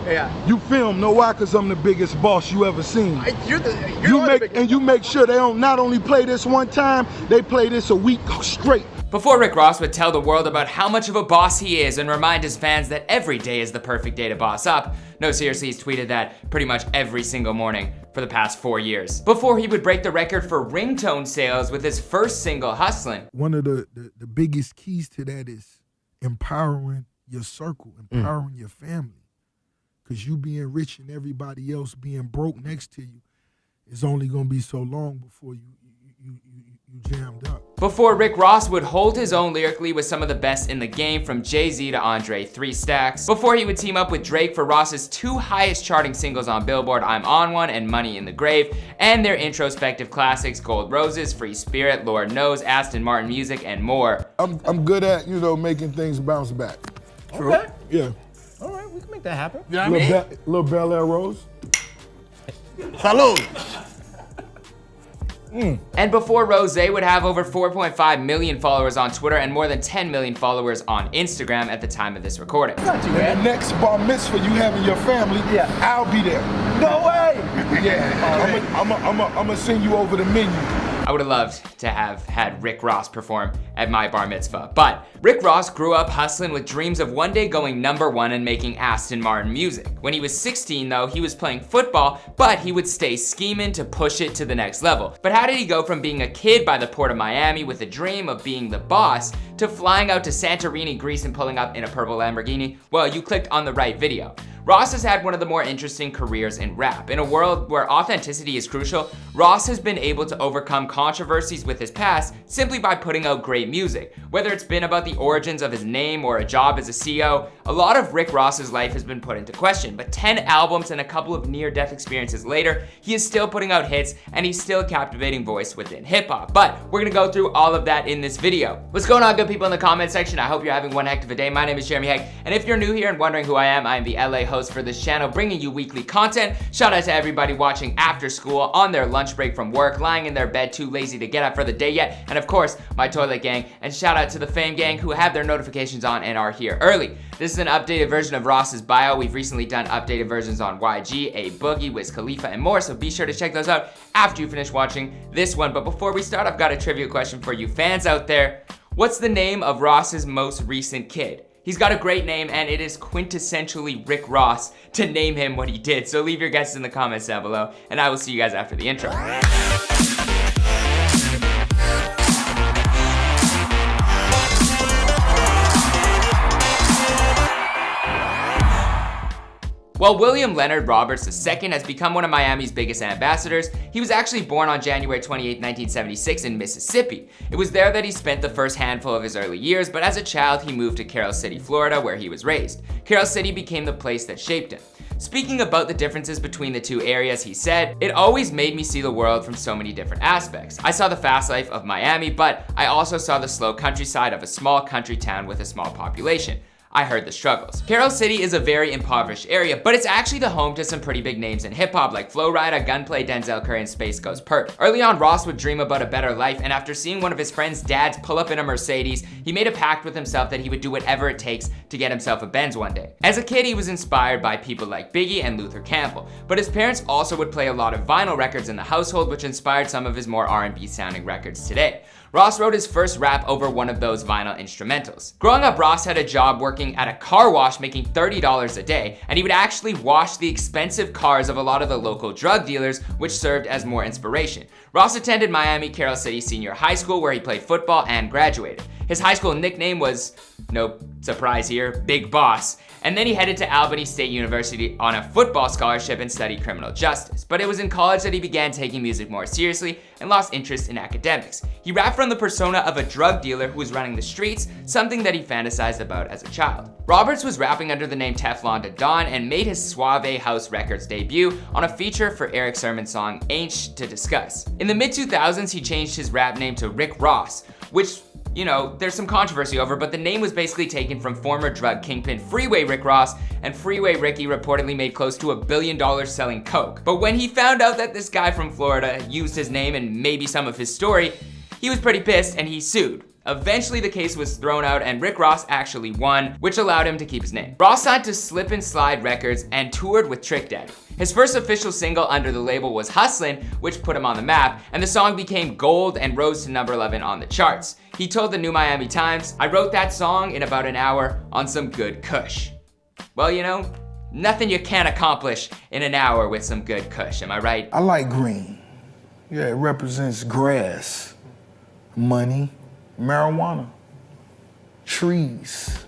Yeah. You film, know why? Cause I'm the biggest boss you ever seen. You make sure they don't not only play this one time, they play this a week straight. Before Rick Ross would tell the world about how much of a boss he is and remind his fans that every day is the perfect day to boss up, no, seriously, he's tweeted that pretty much every single morning for the past 4 years. Before he would break the record for ringtone sales with his first single, Hustlin'. One of the biggest keys to that is empowering your circle, empowering your family. Because you being rich and everybody else being broke next to you is only gonna be so long before you jammed up. Before Rick Ross would hold his own lyrically with some of the best in the game, from Jay-Z to Andre 3 Stacks. Before he would team up with Drake for Ross's 2 highest charting singles on Billboard, I'm On One and Money in the Grave, and their introspective classics, Gold Roses, Free Spirit, Lord Knows, Aston Martin Music, and more. I'm good at, making things bounce back. True. Okay. Yeah. All right, we can make that happen. You know what I mean? Little Bel Air Rose. Salud. And before Rose would have over 4.5 million followers on Twitter and more than 10 million followers on Instagram at the time of this recording. Not too bad. The next bar mitzvah you have in your family, I'll be there. No way. Yeah, I'm gonna send you over the menu. I would have loved to have had Rick Ross perform at my bar mitzvah. But Rick Ross grew up hustling with dreams of one day going #1 and making Aston Martin music. When he was 16 though, he was playing football, but he would stay scheming to push it to the next level. But how did he go from being a kid by the port of Miami with a dream of being the boss to flying out to Santorini, Greece and pulling up in a purple Lamborghini? Well, you clicked on the right video. Ross has had one of the more interesting careers in rap. In a world where authenticity is crucial, Ross has been able to overcome controversies with his past simply by putting out great music. Whether it's been about the origins of his name or a job as a CEO, a lot of Rick Ross's life has been put into question. But 10 albums and a couple of near-death experiences later, he is still putting out hits and he's still a captivating voice within hip-hop. But we're gonna go through all of that in this video. What's going on, good people in the comment section? I hope you're having one heck of a day. My name is Jeremy Heck, and if you're new here and wondering who I am the LA host for this channel, bringing you weekly content. Shout out to everybody watching after school, on their lunch break from work, lying in their bed too lazy to get up for the day yet, and of course, my toilet gang, and shout out to the Fame gang who have their notifications on and are here early. This is an updated version of Ross's bio. We've recently done updated versions on YG, A Boogie, Wiz Khalifa, and more, so be sure to check those out after you finish watching this one. But before we start, I've got a trivia question for you fans out there. What's the name of Ross's most recent kid? He's got a great name, and it is quintessentially Rick Ross to name him what he did. So leave your guesses in the comments down below, and I will see you guys after the intro. While William Leonard Roberts II has become one of Miami's biggest ambassadors, he was actually born on January 28, 1976 in Mississippi. It was there that he spent the first handful of his early years, but as a child he moved to Carol City, Florida, where he was raised. Carol City became the place that shaped him. Speaking about the differences between the two areas, he said, "It always made me see the world from so many different aspects. I saw the fast life of Miami, but I also saw the slow countryside of a small country town with a small population. I heard the struggles." Carol City is a very impoverished area, but it's actually the home to some pretty big names in hip hop like Flo Rida, Gunplay, Denzel Curry, and Space Ghost Perp. Early on, Ross would dream about a better life, and after seeing one of his friend's dads pull up in a Mercedes, he made a pact with himself that he would do whatever it takes to get himself a Benz one day. As a kid, he was inspired by people like Biggie and Luther Campbell, but his parents also would play a lot of vinyl records in the household, which inspired some of his more R&B sounding records today. Ross wrote his first rap over one of those vinyl instrumentals. Growing up, Ross had a job working at a car wash making $30 a day, and he would actually wash the expensive cars of a lot of the local drug dealers, which served as more inspiration. Ross attended Miami Carol City Senior High School, where he played football and graduated. His high school nickname was, no surprise here, Big Boss. And then he headed to Albany State University on a football scholarship and studied criminal justice. But it was in college that he began taking music more seriously and lost interest in academics. He rapped from the persona of a drug dealer who was running the streets, something that he fantasized about as a child. Roberts was rapping under the name Teflon Da Don and made his Suave House Records debut on a feature for Eric Sermon's song Ain't to Discuss. In the mid-2000s, he changed his rap name to Rick Ross, which, there's some controversy over, but the name was basically taken from former drug kingpin Freeway Rick Ross, and Freeway Ricky reportedly made close to $1 billion selling coke. But when he found out that this guy from Florida used his name and maybe some of his story, he was pretty pissed and he sued. Eventually the case was thrown out and Rick Ross actually won, which allowed him to keep his name. Ross signed to Slip and Slide Records and toured with Trick Daddy. His first official single under the label was Hustlin', which put him on the map, and the song became gold and rose to number 11 on the charts. He told the New Miami Times, "I wrote that song in about an hour on some good kush." Well, you know, nothing you can't accomplish in an hour with some good kush, am I right? I like green. Yeah, it represents grass, money, marijuana, trees,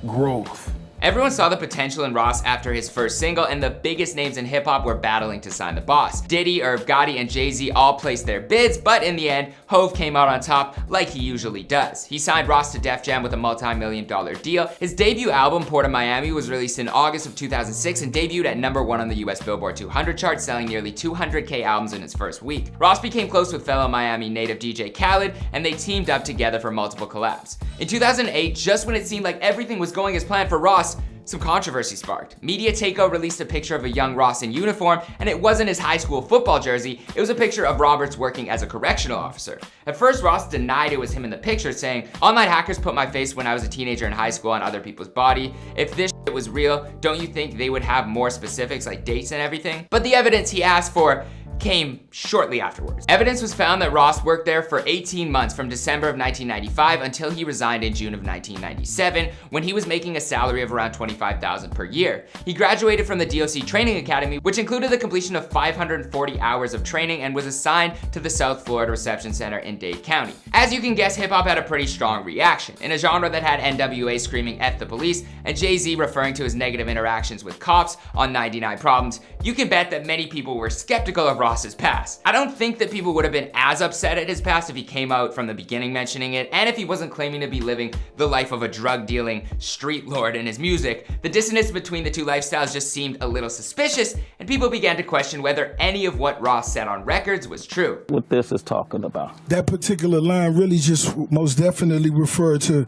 growth. Everyone saw the potential in Ross after his first single, and the biggest names in hip hop were battling to sign the boss. Diddy, Irv Gotti, and Jay-Z all placed their bids, but in the end, Hove came out on top like he usually does. He signed Ross to Def Jam with a multi-million-dollar deal. His debut album, Port of Miami, was released in August of 2006 and debuted at #1 on the US Billboard 200 chart, selling nearly 200K albums in its first week. Ross became close with fellow Miami native DJ Khaled, and they teamed up together for multiple collabs. In 2008, just when it seemed like everything was going as planned for Ross, some controversy sparked. Media Takeout released a picture of a young Ross in uniform, and it wasn't his high school football jersey, it was a picture of Roberts working as a correctional officer. At first, Ross denied it was him in the picture, saying, "Online hackers put my face when I was a teenager in high school on other people's body. If this shit was real, don't you think they would have more specifics like dates and everything?" But the evidence he asked for came shortly afterwards. Evidence was found that Ross worked there for 18 months from December of 1995 until he resigned in June of 1997 when he was making a salary of around $25,000 per year. He graduated from the DOC Training Academy, which included the completion of 540 hours of training, and was assigned to the South Florida Reception Center in Dade County. As you can guess, hip-hop had a pretty strong reaction. In a genre that had NWA screaming "F the police" and Jay-Z referring to his negative interactions with cops on 99 Problems, you can bet that many people were skeptical of Ross's past. I don't think that people would have been as upset at his past if he came out from the beginning mentioning it, and if he wasn't claiming to be living the life of a drug-dealing street lord in his music. The dissonance between the two lifestyles just seemed a little suspicious, and people began to question whether any of what Ross said on records was true. What this is talking about. That particular line really just most definitely referred to,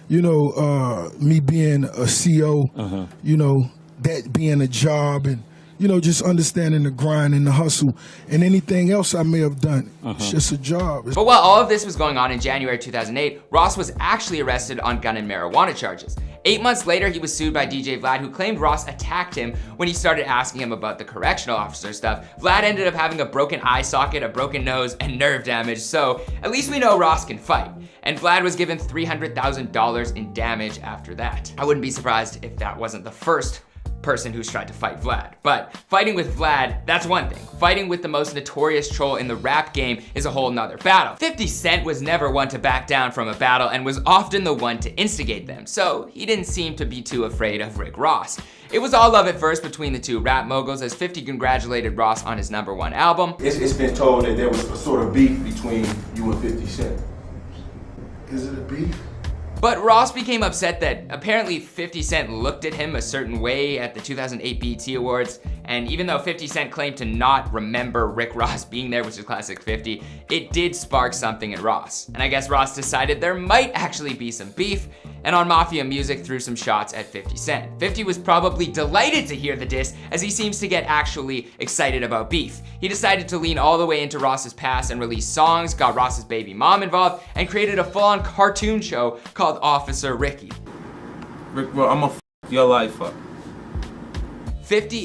me being a CO, that being a job, and just understanding the grind and the hustle, and anything else I may have done. It's just a job. But while all of this was going on in January 2008, Ross was actually arrested on gun and marijuana charges. 8 months later, he was sued by DJ Vlad, who claimed Ross attacked him when he started asking him about the correctional officer stuff. Vlad ended up having a broken eye socket, a broken nose, and nerve damage, so at least we know Ross can fight. And Vlad was given $300,000 in damage after that. I wouldn't be surprised if that wasn't the first person who's tried to fight Vlad. But fighting with Vlad, that's one thing. Fighting with the most notorious troll in the rap game is a whole nother battle. 50 Cent was never one to back down from a battle and was often the one to instigate them, so he didn't seem to be too afraid of Rick Ross. It was all love at first between the two rap moguls, as 50 congratulated Ross on his #1 album. It's been told that there was a sort of beef between you and 50 Cent. Is it a beef? But Ross became upset that apparently 50 Cent looked at him a certain way at the 2008 BET Awards, and even though 50 Cent claimed to not remember Rick Ross being there, which is classic 50, it did spark something in Ross. And I guess Ross decided there might actually be some beef, and on Mafia Music threw some shots at 50 Cent. 50 was probably delighted to hear the diss, as he seems to get actually excited about beef. He decided to lean all the way into Ross's past and release songs, got Ross's baby mom involved, and created a full-on cartoon show called Officer Ricky. Rick, bro, I'm gonna f your life up. 50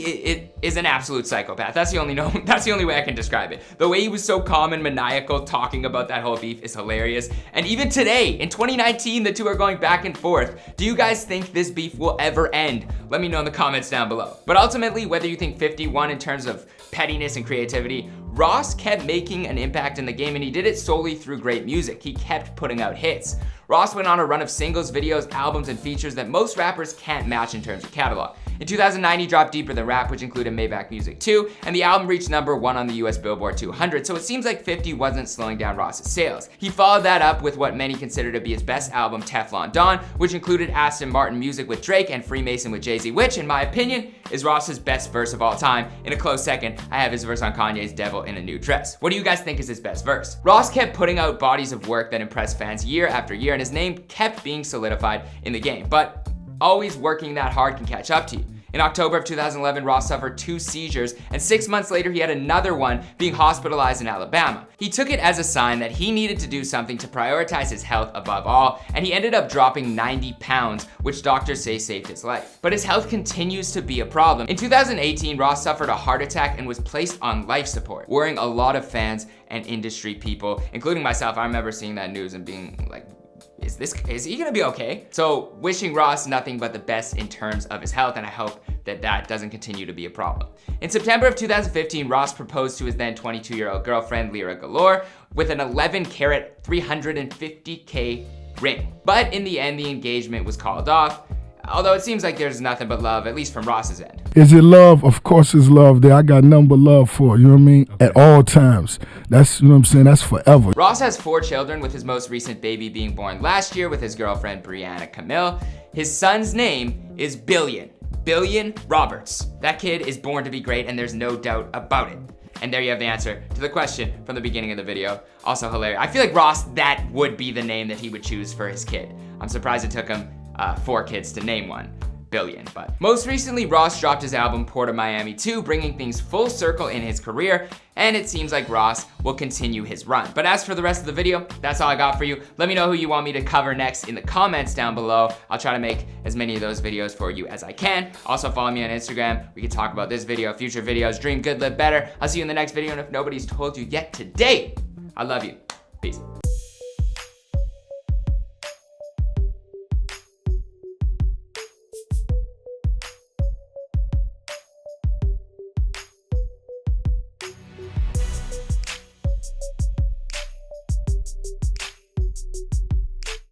is an absolute psychopath. That's the only way I can describe it. The way he was so calm and maniacal talking about that whole beef is hilarious. And even today, in 2019, the two are going back and forth. Do you guys think this beef will ever end? Let me know in the comments down below. But ultimately, whether you think 50 won in terms of pettiness and creativity, Ross kept making an impact in the game, and he did it solely through great music. He kept putting out hits. Ross went on a run of singles, videos, albums, and features that most rappers can't match in terms of catalog. In 2009, he dropped Deeper Than Rap, which included Maybach Music 2, and the album reached #1 on the US Billboard 200, so it seems like 50 wasn't slowing down Ross's sales. He followed that up with what many consider to be his best album, Teflon Don, which included Aston Martin music with Drake and Freemason with Jay-Z, which, in my opinion, is Ross's best verse of all time. In a close second, I have his verse on Kanye's Devil in a New Dress. What do you guys think is his best verse? Ross kept putting out bodies of work that impressed fans year after year, and his name kept being solidified in the game, but always working that hard can catch up to you. In October of 2011, Ross suffered 2 seizures, and 6 months later he had another one, being hospitalized in Alabama. He took it as a sign that he needed to do something to prioritize his health above all, and he ended up dropping 90 pounds, which doctors say saved his life. But his health continues to be a problem. In 2018, Ross suffered a heart attack and was placed on life support, worrying a lot of fans and industry people, including myself. I remember seeing that news and being like, is he gonna be okay? So wishing Ross nothing but the best in terms of his health, and I hope that that doesn't continue to be a problem. In September of 2015, Ross proposed to his then 22-year-old girlfriend, Lyra Galore, with an 11 carat, 350K ring. But in the end, the engagement was called off, although it seems like there's nothing but love, at least from Ross's end. Is it love? Of course it's love there. I got nothing but love for it, you know what I mean? At all times. That's, you know what I'm saying, that's forever. Ross has 4 children, with his most recent baby being born last year with his girlfriend, Brianna Camille. His son's name is Billion Roberts. That kid is born to be great, and there's no doubt about it. And there you have the answer to the question from the beginning of the video. Also hilarious. I feel like Ross, that would be the name that he would choose for his kid. I'm surprised it took him 4 kids to name one. Billion. But most recently, Ross dropped his album Port of Miami 2, bringing things full circle in his career, and it seems like Ross will continue his run. But as for the rest of the video, that's all I got for you. Let me know who you want me to cover next in the comments down below. I'll try to make as many of those videos for you as I can. Also follow me on Instagram. We can talk about this video, future videos. Dream good, live better. I'll see you in the next video, and if nobody's told you yet today, I love you. Peace.